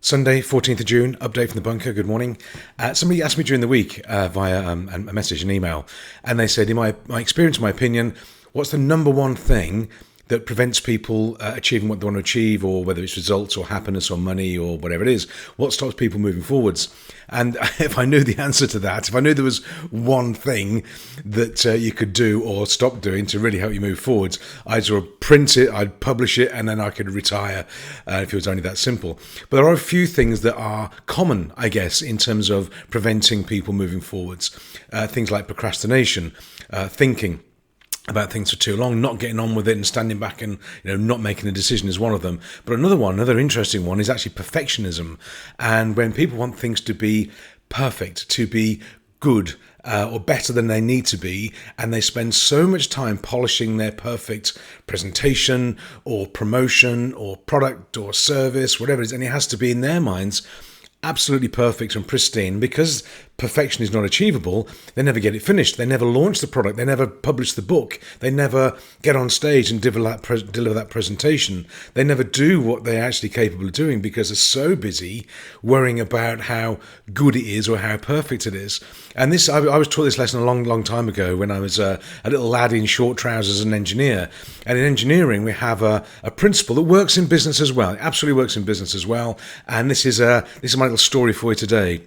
Sunday, 14th of June, update from the bunker. Good morning. Somebody asked me during the week via a message, an email, and they said, in my experience, my opinion, what's the number one thing that prevents people achieving what they want to achieve, or whether it's results or happiness or money or whatever it is? What stops people moving forwards? And if I knew the answer to that, if I knew there was one thing that you could do or stop doing to really help you move forwards, I'd sort of print it, I'd publish it, and then I could retire if it was only that simple. But there are a few things that are common, I guess, in terms of preventing people moving forwards. Things like procrastination, thinking about things for too long, not getting on with it and standing back and not making a decision is one of them. But another interesting one is actually perfectionism. And when people want things to be perfect, to be good, or better than they need to be, and they spend so much time polishing their perfect presentation or promotion or product or service, whatever it is, and it has to be in their minds absolutely perfect and pristine. Because perfection is not achievable, they never get it finished. They never launch the product. They never publish the book. They never get on stage and deliver that presentation. They never do what they're actually capable of doing because they're so busy worrying about how good it is or how perfect it is. And this, I was taught this lesson a long time ago when I was a little lad in short trousers, an engineer. And in engineering, we have a principle that works in business as well. It absolutely works in business as well. And this is my little story for you today.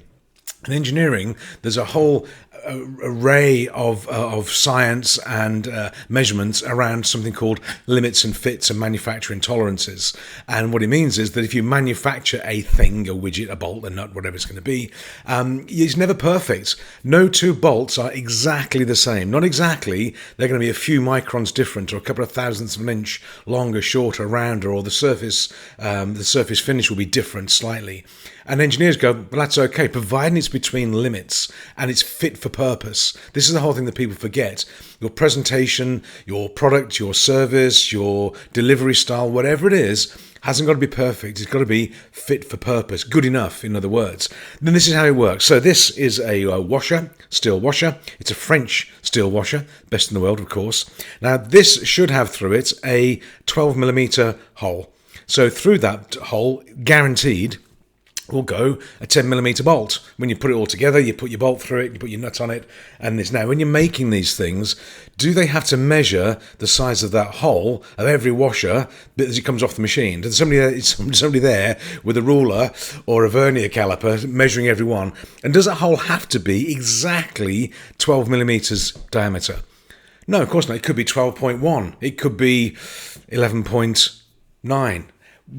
In engineering, there's a whole array of science and measurements around something called limits and fits and manufacturing tolerances. And what it means is that if you manufacture a thing, a widget, a bolt, a nut, whatever it's going to be, it's never perfect. No two bolts are exactly the same. Not exactly. They're going to be a few microns different, or a couple of thousandths of an inch longer, shorter, rounder, or the surface finish will be different slightly. And engineers go, well, that's okay, providing it's between limits and it's fit for purpose. This is the whole thing that people forget. Your presentation, your product, your service, your delivery style, whatever it is, hasn't got to be perfect. It's got to be fit for purpose, good enough, in other words. Then this is how it works. So this is a washer, steel washer. It's a French steel washer, best in the world, of course. Now, this should have through it a 12mm hole. So through that hole, guaranteed, will go a 10mm bolt. When you put it all together, you put your bolt through it, you put your nut on it, and this. Now, when you're making these things, do they have to measure the size of that hole of every washer as it comes off the machine? There's somebody there with a ruler or a vernier caliper measuring every one. And does that hole have to be exactly 12mm diameter? No, of course not. It could be 12.1. It could be 11.9.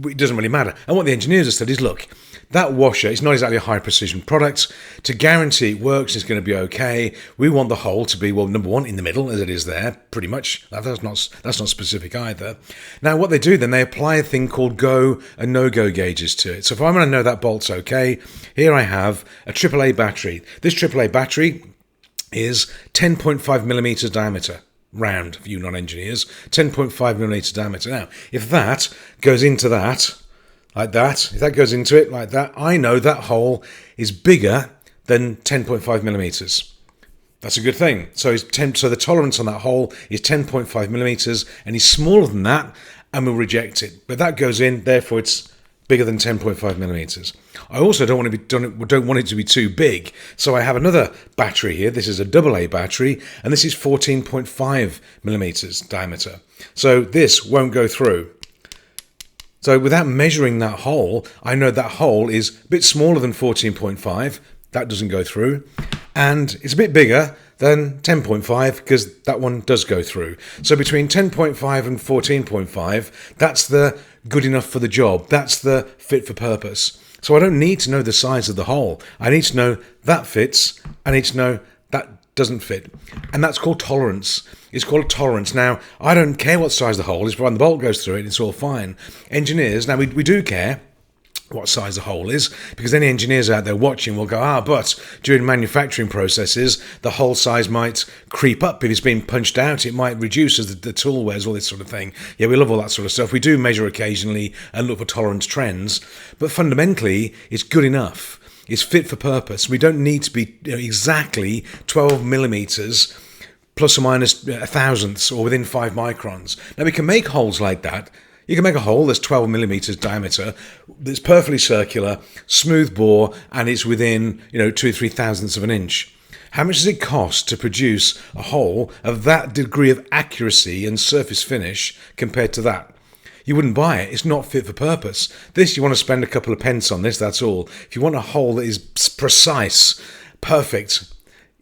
It doesn't really matter. And what the engineers have said is, look, that washer is not exactly a high precision product. To guarantee it works, it's going to be okay. We want the hole to be, well, number one, in the middle, as it is there, pretty much. That's not specific either. Now, what they do then, they apply a thing called go and no-go gauges to it. So if I'm going to know that bolt's okay, here I have a AAA battery. This AAA battery is 10.5mm diameter. Round, for you non-engineers, 10.5mm diameter. Now, if that goes into that, like that, if that goes into it like that, I know that hole is bigger than 10.5mm. That's a good thing. So the tolerance on that hole is 10.5mm, and he's smaller than that, and we'll reject it. But that goes in, therefore it's bigger than 10.5mm. I also don't want it to be too big, so I have another battery here. This is a AA battery, and this is 14.5mm diameter. So this won't go through. So without measuring that hole, I know that hole is a bit smaller than 14.5. That doesn't go through. And it's a bit bigger than 10.5 because that one does go through. So between 10.5 and 14.5, that's the good enough for the job. That's the fit for purpose. So I don't need to know the size of the hole. I need to know that fits. I need to know that doesn't fit. And that's called tolerance. It's called a tolerance. Now, I don't care what size the hole is, provided the bolt goes through it, it's all fine. Engineers, now we do care what size the hole is, because any engineers out there watching will go, but during manufacturing processes, the hole size might creep up. If it's being punched out, it might reduce as the tool wears, all this sort of thing. Yeah, we love all that sort of stuff. We do measure occasionally and look for tolerance trends, but fundamentally, it's good enough. It's fit for purpose. We don't need to be exactly 12mm plus or minus a thousandths or within 5 microns. Now, we can make holes like that. You can make a hole that's 12 millimeters diameter, that's perfectly circular, smooth bore, and it's within 2 or 3 thousandths of an inch. How much does it cost to produce a hole of that degree of accuracy and surface finish compared to that? You wouldn't buy it. It's not fit for purpose. This, you want to spend a couple of pence on this, that's all. If you want a hole that is precise, perfect,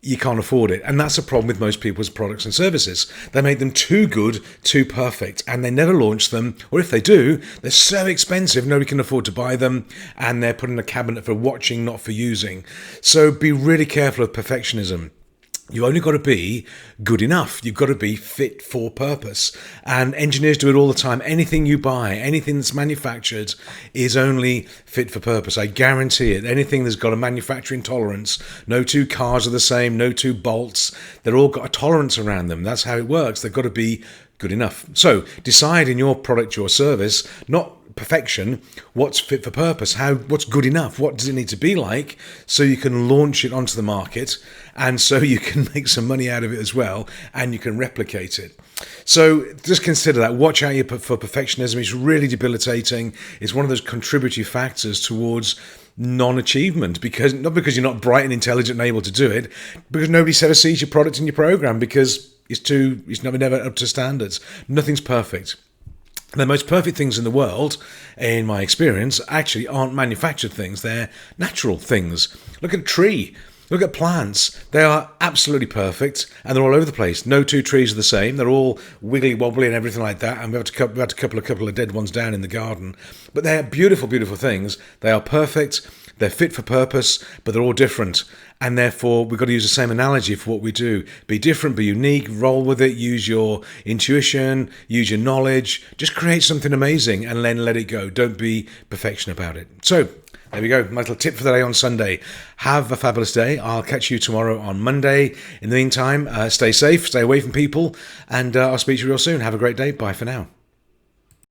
you can't afford it. And that's a problem with most people's products and services. They make them too good, too perfect, and they never launch them. Or if they do, they're so expensive, nobody can afford to buy them, and they're put in a cabinet for watching, not for using. So be really careful of perfectionism. You've only got to be good enough. You've got to be fit for purpose. And engineers do it all the time. Anything you buy, anything that's manufactured is only fit for purpose. I guarantee it. Anything that's got a manufacturing tolerance, no two cars are the same, no two bolts, they're all got a tolerance around them. That's how it works. They've got to be good enough. So decide in your product, your service, not perfection, what's fit for purpose, what's good enough, what does it need to be like, so you can launch it onto the market, and so you can make some money out of it as well, and you can replicate it. So just consider that. Watch out for perfectionism. It's really debilitating. It's one of those contributory factors towards non-achievement, not because you're not bright and intelligent and able to do it, because nobody ever sees your product in your program because it's never up to standards. Nothing's perfect. The most perfect things in the world, in my experience, actually aren't manufactured things. They're natural things. Look at a tree. Look at plants. They are absolutely perfect, and they're all over the place. No two trees are the same. They're all wiggly wobbly and everything like that, and we had to couple of dead ones down in the garden. But they're beautiful, beautiful things. They are perfect. They're fit for purpose, but they're all different. And therefore, we've got to use the same analogy for what we do. Be different, be unique, roll with it, use your intuition, use your knowledge. Just create something amazing and then let it go. Don't be perfection about it. So, there we go. My little tip for the day on Sunday. Have a fabulous day. I'll catch you tomorrow on Monday. In the meantime, stay safe, stay away from people, and I'll speak to you real soon. Have a great day. Bye for now.